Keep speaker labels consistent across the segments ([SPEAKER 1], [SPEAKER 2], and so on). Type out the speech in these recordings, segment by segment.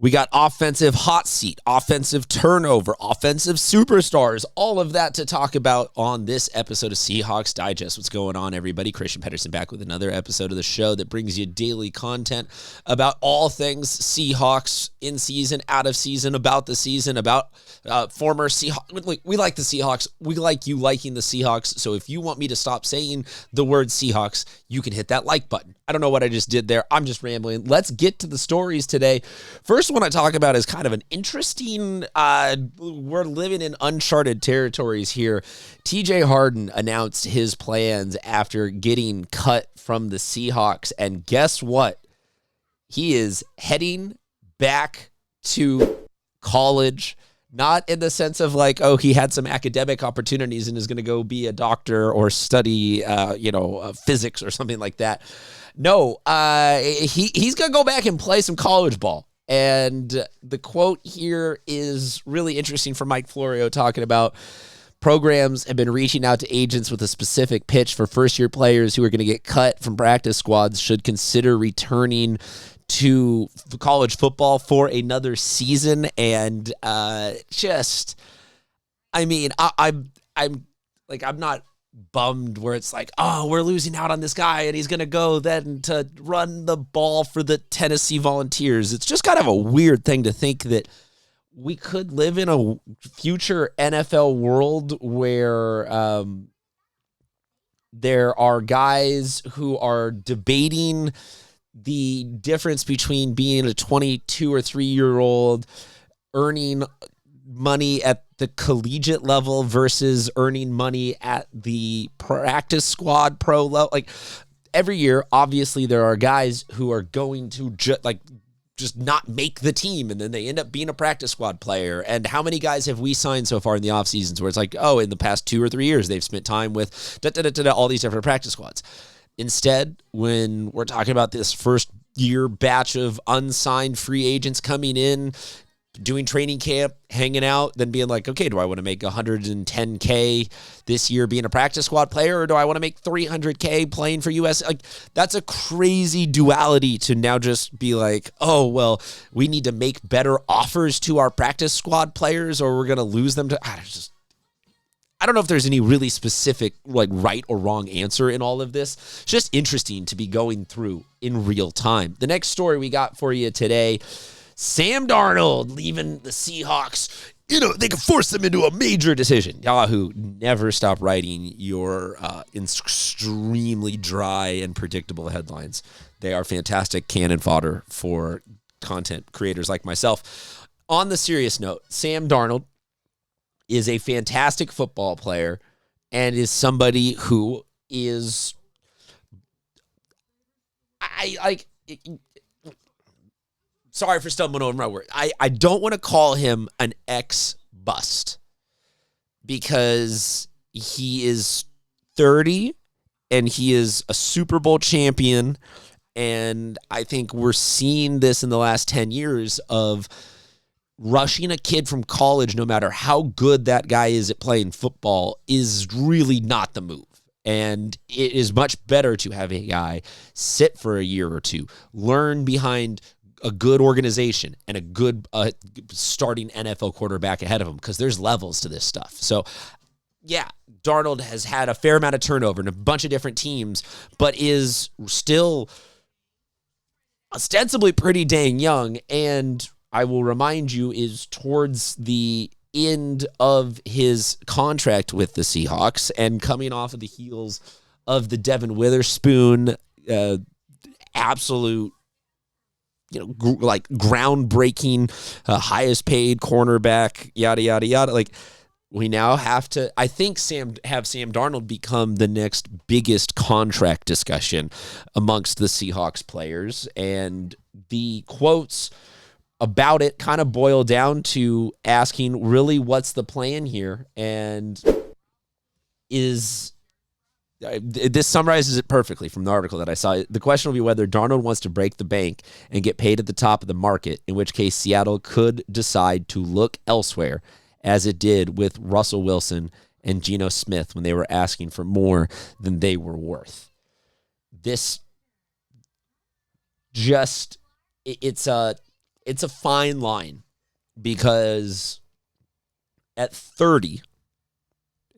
[SPEAKER 1] We got offensive hot seat, offensive turnover, offensive superstars, all of that to talk about on this episode of Seahawks Digest. What's going on, everybody? Christian Pedersen back with another episode of the show that brings you daily content about all things Seahawks, in season, out of season, about the season, about former Seahawks. We like the Seahawks. We like you liking the Seahawks. So if you want me to stop saying the word Seahawks, you can hit that like button. I don't know what I just did there. I'm just rambling. Let's get to the stories today. First one I talk about is kind of an interesting, we're living in uncharted territories here. TJ Harden announced his plans after getting cut from the Seahawks, and guess what? He is heading back to college. Not in the sense of like, oh, he had some academic opportunities and is going to go be a doctor or study, physics or something like that. No, he's going to go back and play some college ball. And the quote here is really interesting from Mike Florio talking about programs have been reaching out to agents with a specific pitch for first-year players who are going to get cut from practice squads should consider returning to college football for another season. And I'm not bummed where it's like, oh, we're losing out on this guy and he's going to go then to run the ball for the Tennessee Volunteers. It's just kind of a weird thing to think that we could live in a future NFL world where there are guys who are debating the difference between being a 22 or 3-year-old earning money at the collegiate level versus earning money at the practice squad pro level. Like every year, obviously there are guys who are going to just not make the team, and then they end up being a practice squad player. And how many guys have we signed so far in the off seasons where it's like, oh, in the past 2 or 3 years, they've spent time with all these different practice squads. Instead, when we're talking about this first year batch of unsigned free agents coming in, doing training camp, hanging out, then being like, okay, do I want to make $110K this year being a practice squad player, or do I want to make $300K playing for US? Like, that's a crazy duality to now just be like, oh, well, we need to make better offers to our practice squad players, or we're going to lose them to, I don't know if there's any really specific, like, right or wrong answer in all of this. It's just interesting to be going through in real time. The next story we got for you today, Sam Darnold leaving the Seahawks. They could force them into a major decision. Yahoo, never stop writing your extremely dry and predictable headlines. They are fantastic cannon fodder for content creators like myself. On the serious note, Sam Darnold is a fantastic football player and is somebody who is, sorry for stumbling over my word. I don't want to call him an ex-bust because he is 30 and he is a Super Bowl champion. And I think we're seeing this in the last 10 years of rushing a kid from college, no matter how good that guy is at playing football, is really not the move. And it is much better to have a guy sit for a year or two, learn behind a good organization and a good starting NFL quarterback ahead of him, because there's levels to this stuff. So, yeah, Darnold has had a fair amount of turnover in a bunch of different teams, but is still ostensibly pretty dang young, and I will remind you, is towards the end of his contract with the Seahawks and coming off of the heels of the Devon Witherspoon absolute, groundbreaking, highest paid cornerback, yada, yada, yada. Like, we now have to, I think, have Sam Darnold become the next biggest contract discussion amongst the Seahawks players. And the quotes about it kind of boil down to asking, really, what's the plan here? And this summarizes it perfectly from the article that I saw. The question will be whether Darnold wants to break the bank and get paid at the top of the market, in which case Seattle could decide to look elsewhere, as it did with Russell Wilson and Geno Smith when they were asking for more than they were worth. This just, it's a it's a fine line because at 30,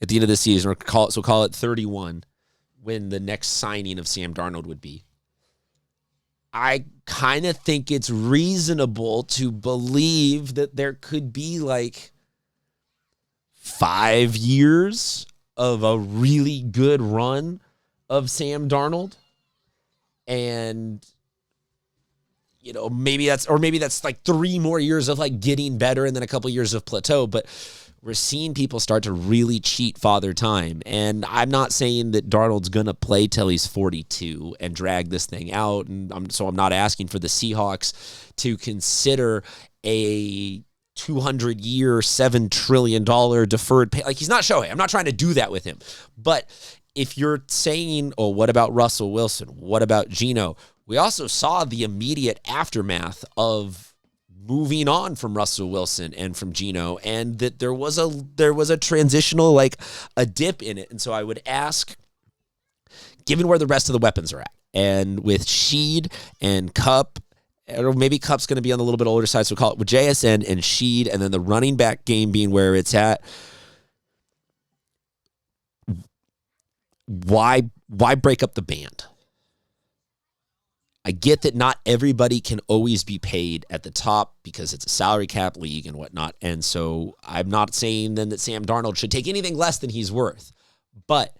[SPEAKER 1] at the end of the season, or call it 31, when the next signing of Sam Darnold would be, I kind of think it's reasonable to believe that there could be like 5 years of a really good run of Sam Darnold. And, maybe that's like 3 more years of like getting better and then a couple years of plateau. But we're seeing people start to really cheat Father Time. And I'm not saying that Darnold's going to play till he's 42 and drag this thing out. And I'm not asking for the Seahawks to consider a 200-year, $7 trillion deferred pay. Like, he's not Shohei. I'm not trying to do that with him. But if you're saying, oh, what about Russell Wilson? What about Geno? We also saw the immediate aftermath of moving on from Russell Wilson and from Geno, and that there was a transitional, like a dip in it. And so I would ask, given where the rest of the weapons are at, and with Sheed and Cupp, or maybe Kupp's going to be on the little bit older side, so we'll call it with JSN and Sheed, and then the running back game being where it's at, why break up the band? I get that not everybody can always be paid at the top because it's a salary cap league and whatnot. And so I'm not saying then that Sam Darnold should take anything less than he's worth. But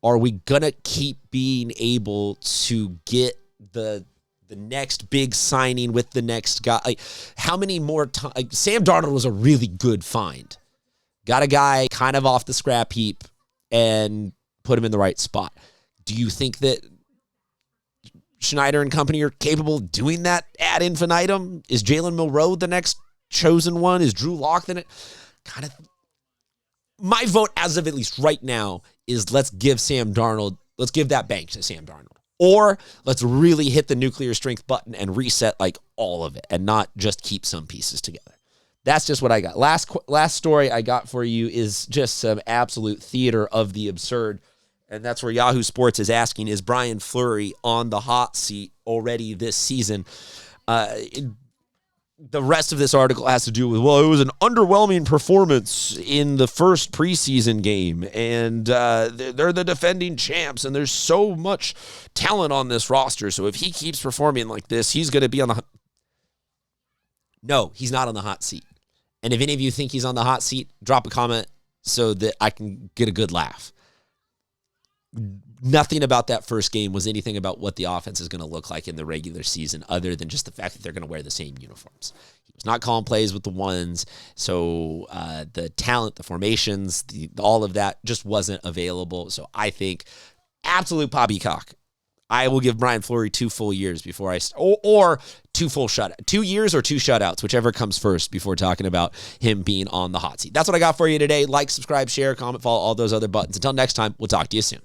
[SPEAKER 1] are we going to keep being able to get the next big signing with the next guy? Like, how many more times? Like, Sam Darnold was a really good find. Got a guy kind of off the scrap heap and put him in the right spot. Do you think that Schneider and company are capable of doing that ad infinitum? Is Jalen Milroe the next chosen one? Is Drew Lock the next? Kind of. My vote, as of at least right now, is let's give that bank to Sam Darnold. Or let's really hit the nuclear strength button and reset like all of it and not just keep some pieces together. That's just what I got. Last story I got for you is just some absolute theater of the absurd. And that's where Yahoo Sports is asking, is Brian Fleury on the hot seat already this season? The rest of this article has to do with, well, it was an underwhelming performance in the first preseason game, and they're the defending champs, and there's so much talent on this roster, so if he keeps performing like this, he's going to be on the... No, he's not on the hot seat. And if any of you think he's on the hot seat, drop a comment so that I can get a good laugh. Nothing about that first game was anything about what the offense is going to look like in the regular season other than just the fact that they're going to wear the same uniforms. He was not calling plays with the ones, so the talent, the formations, all of that just wasn't available. So I think absolute poppycock. I will give Brian Fleury 2 full years before or 2 full 2 years or 2 shutouts, whichever comes first before talking about him being on the hot seat. That's what I got for you today. Like, subscribe, share, comment, follow, all those other buttons. Until next time, we'll talk to you soon.